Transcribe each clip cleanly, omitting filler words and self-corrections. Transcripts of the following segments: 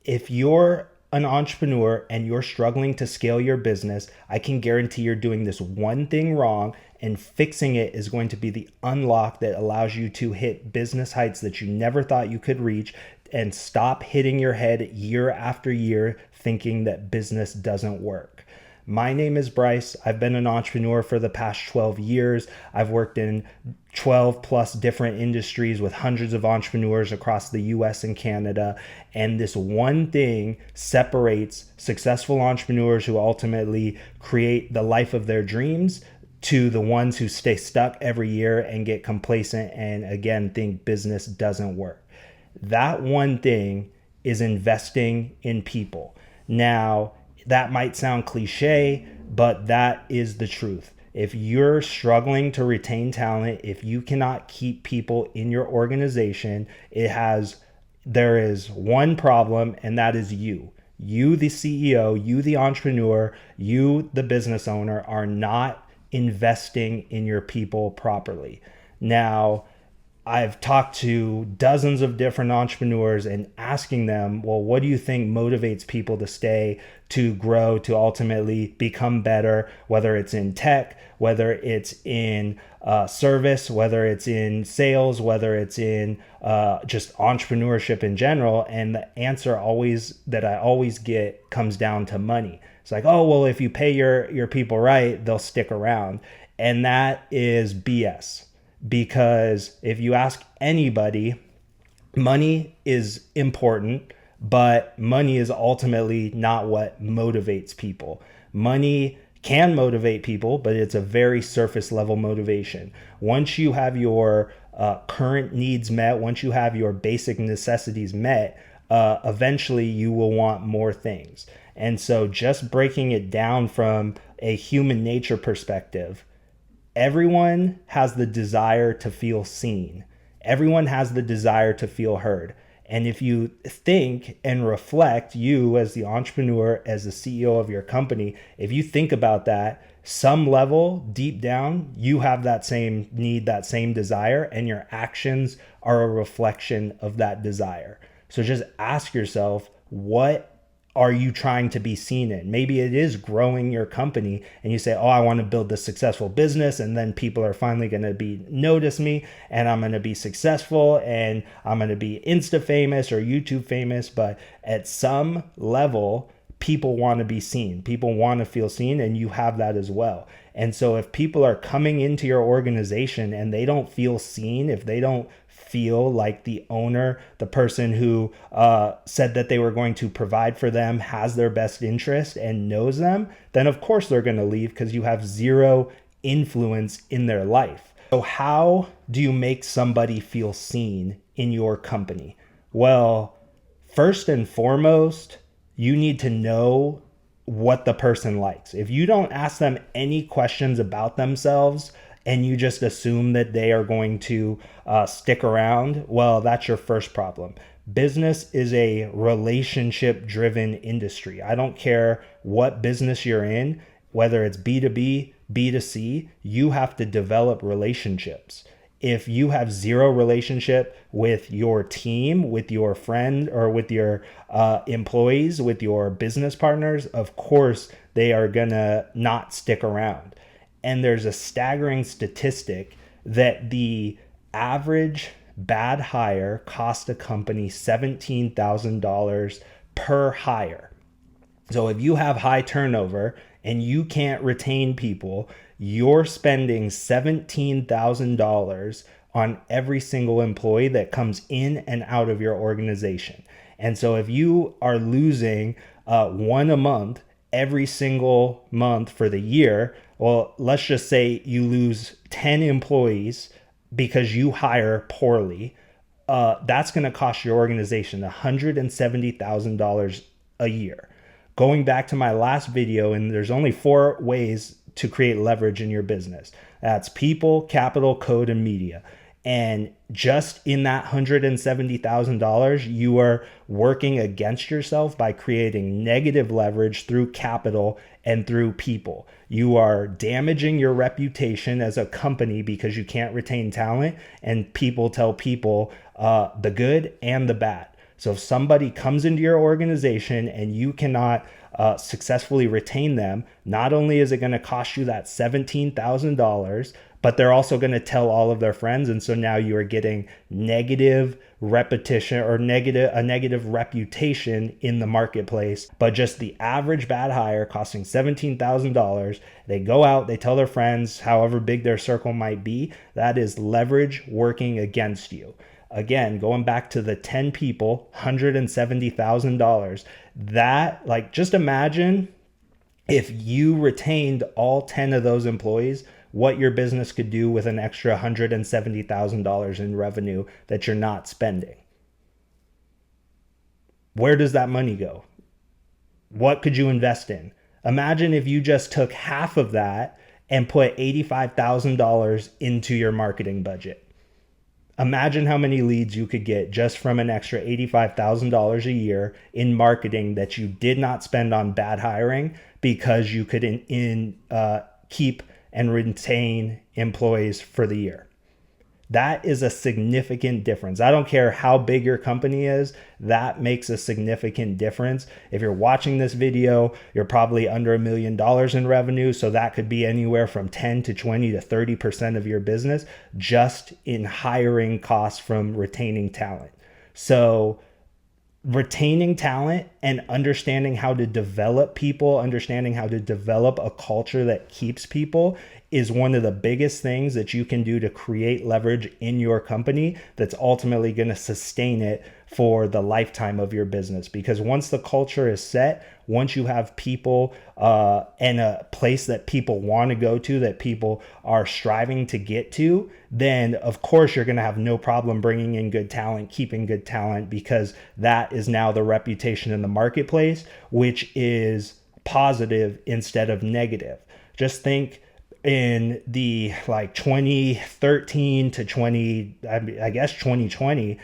If you're an entrepreneur and you're struggling to scale your business, I can guarantee you're doing this one thing wrong, and fixing it is going to be the unlock that allows you to hit business heights that you never thought you could reach, and stop hitting your head year after year thinking that business doesn't work. My name is Bryce. I've been an entrepreneur for the past 12 years. I've worked in 12 plus different industries with hundreds of entrepreneurs across the US and Canada. And this one thing separates successful entrepreneurs who ultimately create the life of their dreams to the ones who stay stuck every year and get complacent and again think business doesn't work. That one thing is investing in people. Now, that might sound cliche, but that is the truth. If you're struggling to retain talent, if you cannot keep people in your organization, there is one problem, and that is you. You, the CEO, you, the entrepreneur, you, the business owner, are not investing in your people properly. Now, I've talked to dozens of different entrepreneurs and asking them, well, what do you think motivates people to stay, to grow, to ultimately become better, whether it's in tech, whether it's in service, whether it's in sales, whether it's in just entrepreneurship in general. And the answer that I always get comes down to money. It's like, oh, well, if you pay your people right, they'll stick around. And that is BS. Because if you ask anybody, money is important, but money is ultimately not what motivates people. Money can motivate people, but it's a very surface level motivation. Once you have your current needs met, once you have your basic necessities met, eventually you will want more things. And so just breaking it down from a human nature perspective, everyone has the desire to feel seen. Everyone has the desire to feel heard. And if you think and reflect, you as the entrepreneur, as the CEO of your company, if you think about that, some level deep down, you have that same need, that same desire, and your actions are a reflection of that desire. So just ask yourself, what are you trying to be seen in? Maybe it is growing your company and you say, oh, I want to build this successful business, and then people are finally going to notice me, and I'm going to be successful, and I'm going to be Insta famous or YouTube famous. But at some level, people want to be seen. People want to feel seen, and you have that as well. And so if people are coming into your organization and they don't feel seen, if they don't feel like the owner, the person who said that they were going to provide for them, has their best interest and knows them, then of course they're going to leave, because you have zero influence in their life. So how do you make somebody feel seen in your company? Well, first and foremost, you need to know what the person likes. If you don't ask them any questions about themselves, and you just assume that they are going to stick around, well, that's your first problem. Business is a relationship-driven industry. I don't care what business you're in, whether it's B2B, B2C, you have to develop relationships. If you have zero relationship with your team, with your friend, or with your employees, with your business partners, of course, they are gonna not stick around. And there's a staggering statistic that the average bad hire cost a company $17,000 per hire. So if you have high turnover and you can't retain people, you're spending $17,000 on every single employee that comes in and out of your organization. And so if you are losing one a month every single month for the year, well, let's just say you lose 10 employees because you hire poorly. That's going to cost your organization $170,000 a year. Going back to my last video, and there's only 4 ways to create leverage in your business. That's people, capital, code, and media. And just in that $170,000, you are working against yourself by creating negative leverage through capital and through people. You are damaging your reputation as a company because you can't retain talent, and people tell people the good and the bad. So if somebody comes into your organization and you cannot successfully retain them, not only is it going to cost you that $17,000, but they're also going to tell all of their friends. And so now you are getting negative repetition or a negative reputation in the marketplace. But just the average bad hire costing $17,000, they go out, they tell their friends, however big their circle might be, that is leverage working against you. Again, going back to the 10 people, $170,000, that, like, just imagine if you retained all 10 of those employees, what your business could do with an extra $170,000 in revenue that you're not spending. Where does that money go? What could you invest in? Imagine if you just took half of that and put $85,000 into your marketing budget. Imagine how many leads you could get just from an extra $85,000 a year in marketing that you did not spend on bad hiring, because you could keep and retain employees for the year. That is a significant difference. I don't care how big your company is, that makes a significant difference. If you're watching this video, you're probably under $1 million in revenue. So that could be anywhere from 10 to 20 to 30% of your business just in hiring costs from retaining talent. So retaining talent and understanding how to develop people, understanding how to develop a culture that keeps people is one of the biggest things that you can do to create leverage in your company that's ultimately going to sustain it for the lifetime of your business. Because once the culture is set, once you have people and a place that people want to go to, that people are striving to get to, then of course you're going to have no problem bringing in good talent, keeping good talent, because that is now the reputation in the marketplace, which is positive instead of negative. Just think in the 2013 to 2020,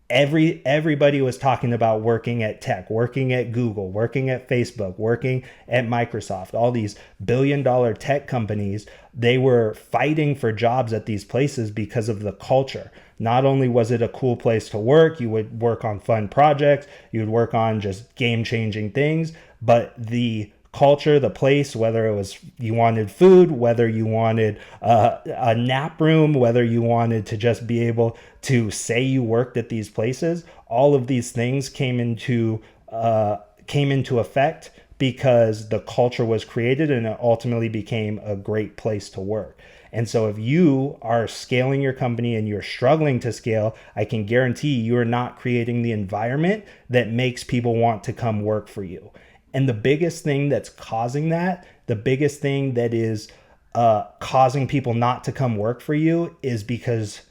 everybody was talking about working at tech, working at Google, working at Facebook, working at Microsoft, all these billion-dollar tech companies. They were fighting for jobs at these places because of the culture. Not only was it a cool place to work, you would work on fun projects, you would work on just game-changing things, but the culture, the place, whether it was you wanted food, whether you wanted a nap room, whether you wanted to just be able to say you worked at these places, all of these things came into effect because the culture was created and it ultimately became a great place to work. And so if you are scaling your company and you're struggling to scale, I can guarantee you are not creating the environment that makes people want to come work for you. And the biggest thing that's causing that, the biggest thing that is causing people not to come work for you, is because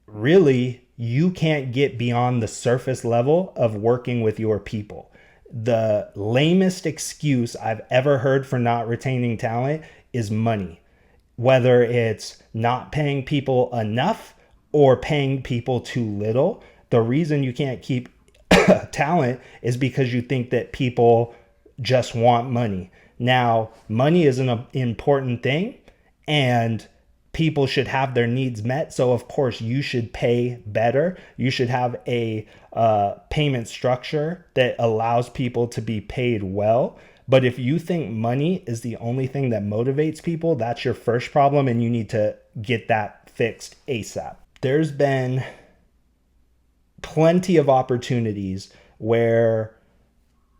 really you can't get beyond the surface level of working with your people. The lamest excuse I've ever heard for not retaining talent is money. Whether it's not paying people enough or paying people too little, the reason you can't keep talent is because you think that people just want money. Now, money is an important thing and people should have their needs met. So of course you should pay better. You should have a payment structure that allows people to be paid well. But if you think money is the only thing that motivates people, that's your first problem and you need to get that fixed ASAP. There's been plenty of opportunities where,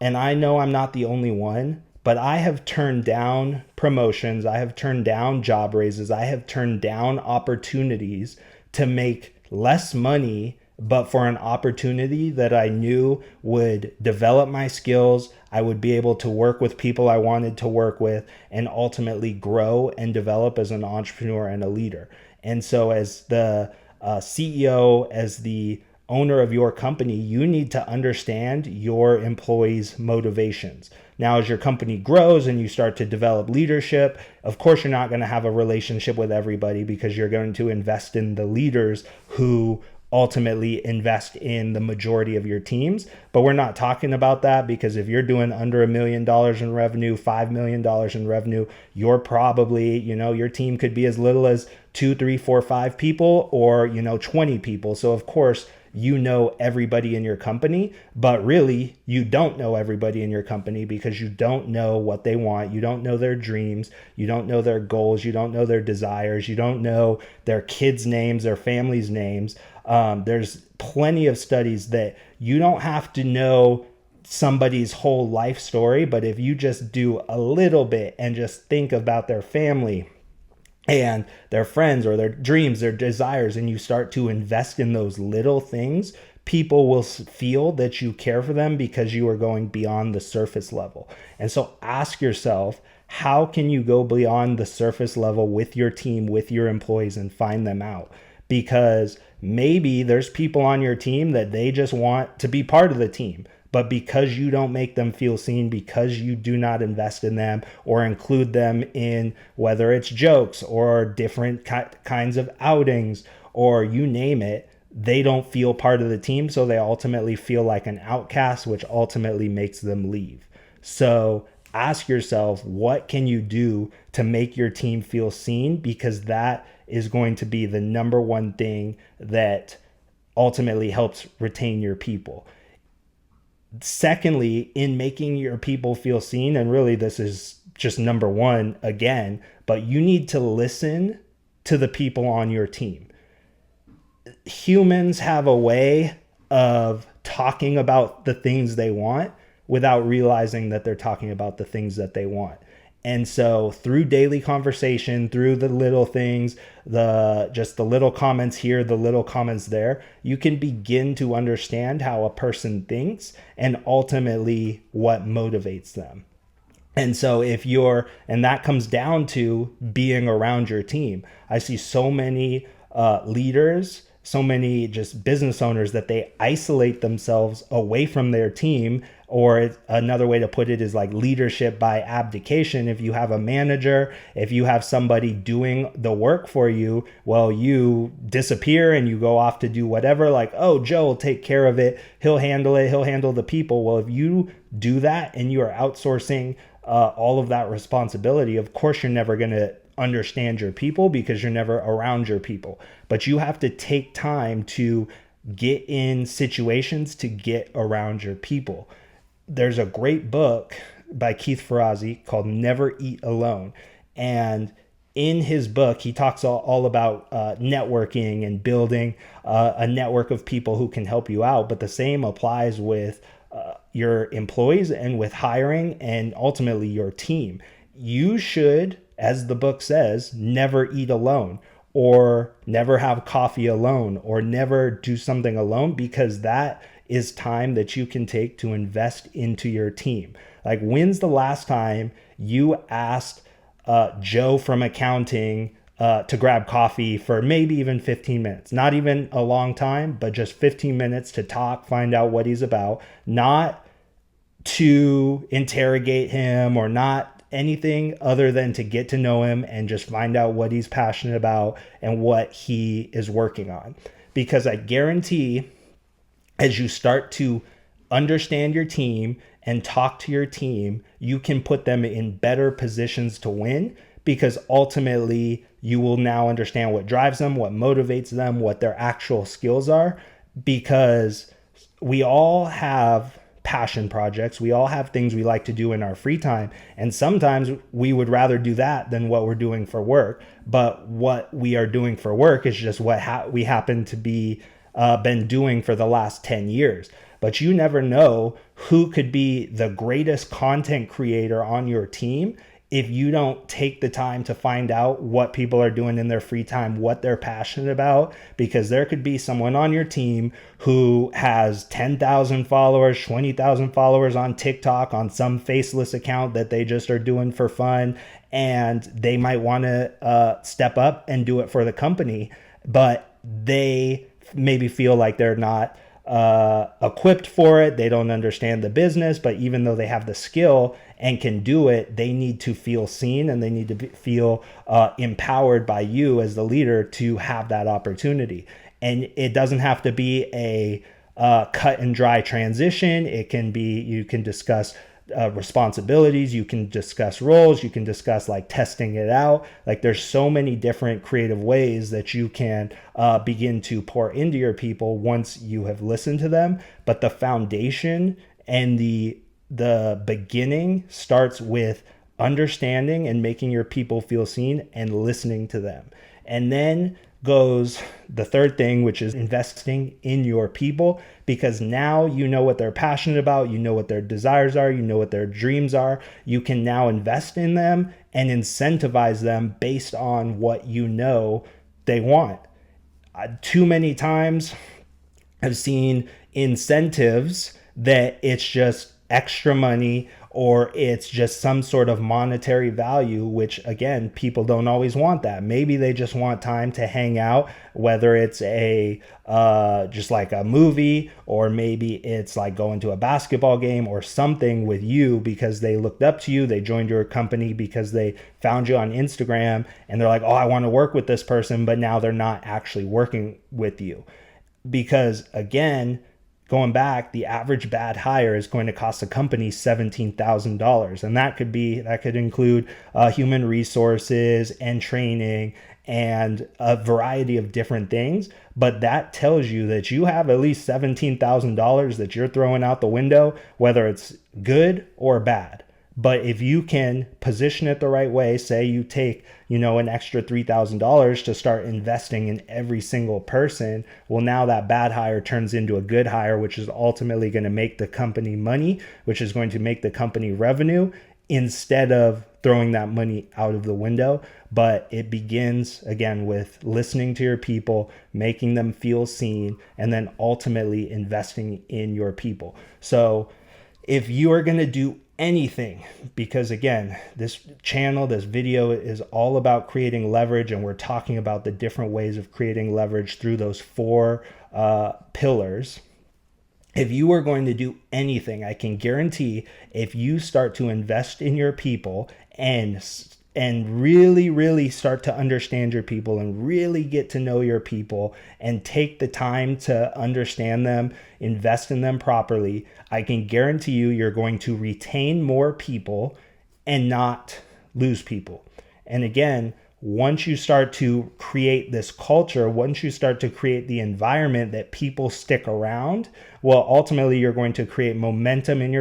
and I know I'm not the only one, but I have turned down promotions, I have turned down job raises, I have turned down opportunities to make less money, but for an opportunity that I knew would develop my skills, I would be able to work with people I wanted to work with, and ultimately grow and develop as an entrepreneur and a leader. And so as the CEO, as the owner of your company, you need to understand your employees' motivations. Now, as your company grows and you start to develop leadership, of course, you're not going to have a relationship with everybody because you're going to invest in the leaders who ultimately invest in the majority of your teams. But we're not talking about that, because if you're doing under $1 million in revenue, $5 million in revenue, you're probably, your team could be as little as 2, 3, 4, 5 people, or, 20 people. So of course, you know everybody in your company, but really you don't know everybody in your company because you don't know what they want. You don't know their dreams. You don't know their goals. You don't know their desires. You don't know their kids' names, their families' names. There's plenty of studies that you don't have to know somebody's whole life story, but if you just do a little bit and just think about their family and their friends or their dreams, their desires, and you start to invest in those little things, people will feel that you care for them because you are going beyond the surface level. And so ask yourself, how can you go beyond the surface level with your team, with your employees, and find them out? Because maybe there's people on your team that they just want to be part of the team. But because you don't make them feel seen, because you do not invest in them or include them in whether it's jokes or different kinds of outings or you name it, they don't feel part of the team. So they ultimately feel like an outcast, which ultimately makes them leave. So ask yourself, what can you do to make your team feel seen? Because that is going to be the number one thing that ultimately helps retain your people. Secondly, in making your people feel seen, and really this is just number one again, but you need to listen to the people on your team. Humans have a way of talking about the things they want without realizing that they're talking about the things that they want. And so through daily conversation, through the little things, the little comments here, the little comments there, you can begin to understand how a person thinks and ultimately what motivates them. And so and that comes down to being around your team. I see so many leaders, so many just business owners that they isolate themselves away from their team. Or another way to put it is like leadership by abdication. If you have a manager, if you have somebody doing the work for you, well, you disappear and you go off to do whatever, like, oh, Joe will take care of it. He'll handle it. He'll handle the people. Well, if you do that and you are outsourcing all of that responsibility, of course, you're never going to understand your people because you're never around your people. But you have to take time to get in situations to get around your people. There's a great book by Keith Ferrazzi called Never Eat Alone. And in his book, he talks all about networking and building a network of people who can help you out. But the same applies with your employees and with hiring and ultimately your team. You should, as the book says, never eat alone or never have coffee alone or never do something alone, because that is time that you can take to invest into your team. Like, when's the last time you asked Joe from accounting to grab coffee for maybe even 15 minutes? Not even a long time, but just 15 minutes to talk, find out what he's about, not to interrogate him or not anything other than to get to know him and just find out what he's passionate about and what he is working on. Because I guarantee, as you start to understand your team and talk to your team, you can put them in better positions to win, because ultimately you will now understand what drives them, what motivates them, what their actual skills are. Because we all have passion projects. We all have things we like to do in our free time. And sometimes we would rather do that than what we're doing for work. But what we are doing for work is just what we happen to be been doing for the last 10 years. But you never know who could be the greatest content creator on your team if you don't take the time to find out what people are doing in their free time, what they're passionate about. Because there could be someone on your team who has 10,000 followers, 20,000 followers on TikTok, on some faceless account that they just are doing for fun. And they might want to step up and do it for the company, but they maybe feel like they're not equipped for it. They don't understand the business, but even though they have the skill and can do it, they need to feel seen and they need to feel empowered by you as the leader to have that opportunity. And it doesn't have to be a cut and dry transition. It can be, you can discuss responsibilities, you can discuss roles, you can discuss like testing it out. Like there's so many different creative ways that you can begin to pour into your people once you have listened to them. But the foundation and the beginning starts with understanding and making your people feel seen and listening to them. And then goes the third thing, which is investing in your people, because now you know what they're passionate about, you know what their desires are, you know what their dreams are. You can now invest in them and incentivize them based on what you know they want. Too many times I've seen incentives that it's just extra money or it's just some sort of monetary value, which again, people don't always want that. Maybe they just want time to hang out, whether it's a just like a movie, or maybe it's like going to a basketball game or something with you because they looked up to you, they joined your company because they found you on Instagram and they're like, oh, I want to work with this person, but now they're not actually working with you. Because again, going back, the average bad hire is going to cost a company $17,000, and that could include human resources and training and a variety of different things. But that tells you that you have at least $17,000 that you're throwing out the window, whether it's good or bad. But if you can position it the right way, say you take, an extra $3,000 to start investing in every single person, well, now that bad hire turns into a good hire, which is ultimately going to make the company money, which is going to make the company revenue, instead of throwing that money out of the window. But it begins again with listening to your people, making them feel seen, and then ultimately investing in your people. So if you are going to do anything, because again, this channel, this video is all about creating leverage, and we're talking about the different ways of creating leverage through those four pillars. If you are going to do anything, I can guarantee if you start to invest in your people and really, really start to understand your people and really get to know your people and take the time to understand them, invest in them properly, I can guarantee you're going to retain more people and not lose people. And again, once you start to create this culture, once you start to create the environment that people stick around, well, ultimately you're going to create momentum in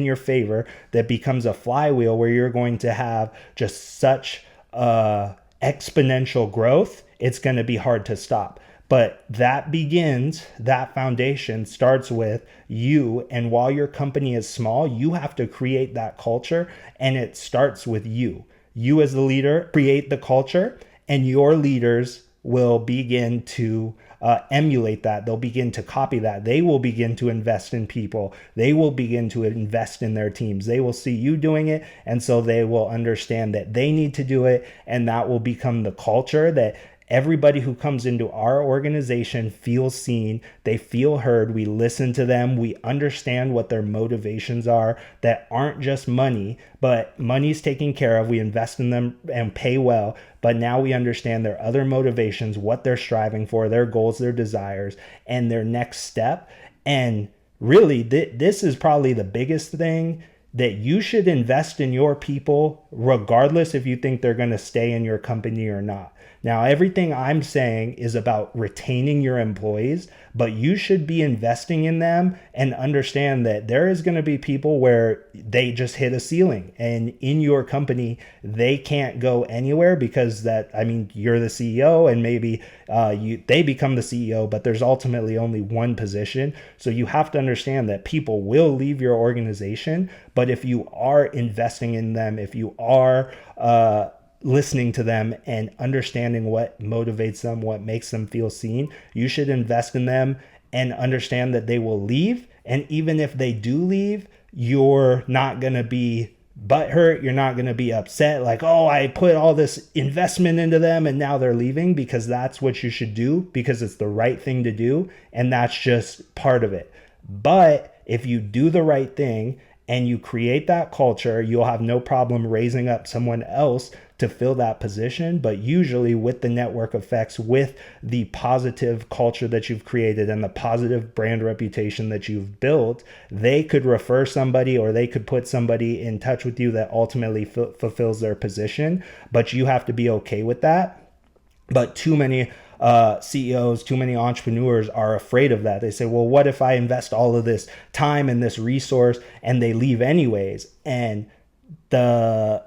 your favor that becomes a flywheel where you're going to have just such exponential growth. It's going to be hard to stop. But that foundation starts with you. And while your company is small, you have to create that culture, and it starts with you. You as the leader create the culture, and your leaders will begin to emulate that. They'll begin to copy that. They will begin to invest in people. They will begin to invest in their teams. They will see you doing it, and so they will understand that they need to do it, and that will become the culture that everybody who comes into our organization feels seen, they feel heard, we listen to them, we understand what their motivations are that aren't just money, but money's taken care of, we invest in them and pay well, but now we understand their other motivations, what they're striving for, their goals, their desires, and their next step. And really, this is probably the biggest thing, that you should invest in your people regardless if you think they're going to stay in your company or not. Now, everything I'm saying is about retaining your employees, but you should be investing in them and understand that there is going to be people where they just hit a ceiling, and in your company, they can't go anywhere because you're the CEO, and maybe they become the CEO, but there's ultimately only one position. So you have to understand that people will leave your organization, but if you are investing in them, if you are listening to them and understanding what motivates them, what makes them feel seen, you should invest in them and understand that they will leave. And even if they do leave, you're not going to be butthurt. You're not going to be upset like, oh, I put all this investment into them and now they're leaving, because that's what you should do, because it's the right thing to do. And that's just part of it. But if you do the right thing and you create that culture, you'll have no problem raising up someone else to fill that position. But usually with the network effects, with the positive culture that you've created and the positive brand reputation that you've built, they could refer somebody or they could put somebody in touch with you that ultimately fulfills their position. But you have to be okay with that. But too many CEOs, too many entrepreneurs are afraid of that. They say, well, what if I invest all of this time and this resource and they leave anyways? And the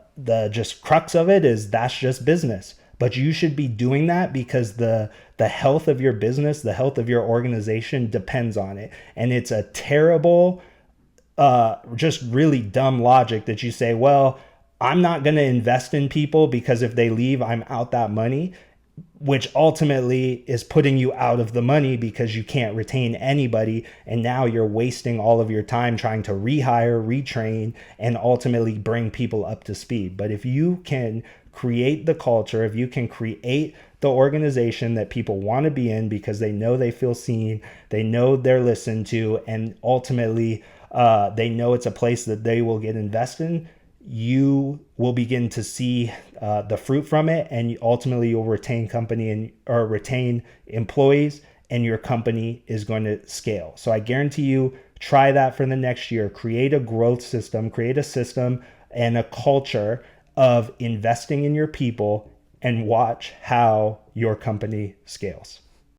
just crux of it is that's just business. But you should be doing that because the health of your business, the health of your organization depends on it. And it's a terrible, just really dumb logic that you say, well, I'm not going to invest in people because if they leave, I'm out that money, which ultimately is putting you out of the money because you can't retain anybody. And now you're wasting all of your time trying to rehire, retrain, and ultimately bring people up to speed. But if you can create the culture, if you can create the organization that people want to be in because they know they feel seen, they know they're listened to, and ultimately they know it's a place that they will get invested in, you will begin to see the fruit from it, and ultimately you'll retain company and or retain employees, and your company is going to scale. So I guarantee you, try that for the next year. Create a growth system, create a system and a culture of investing in your people, and watch how your company scales.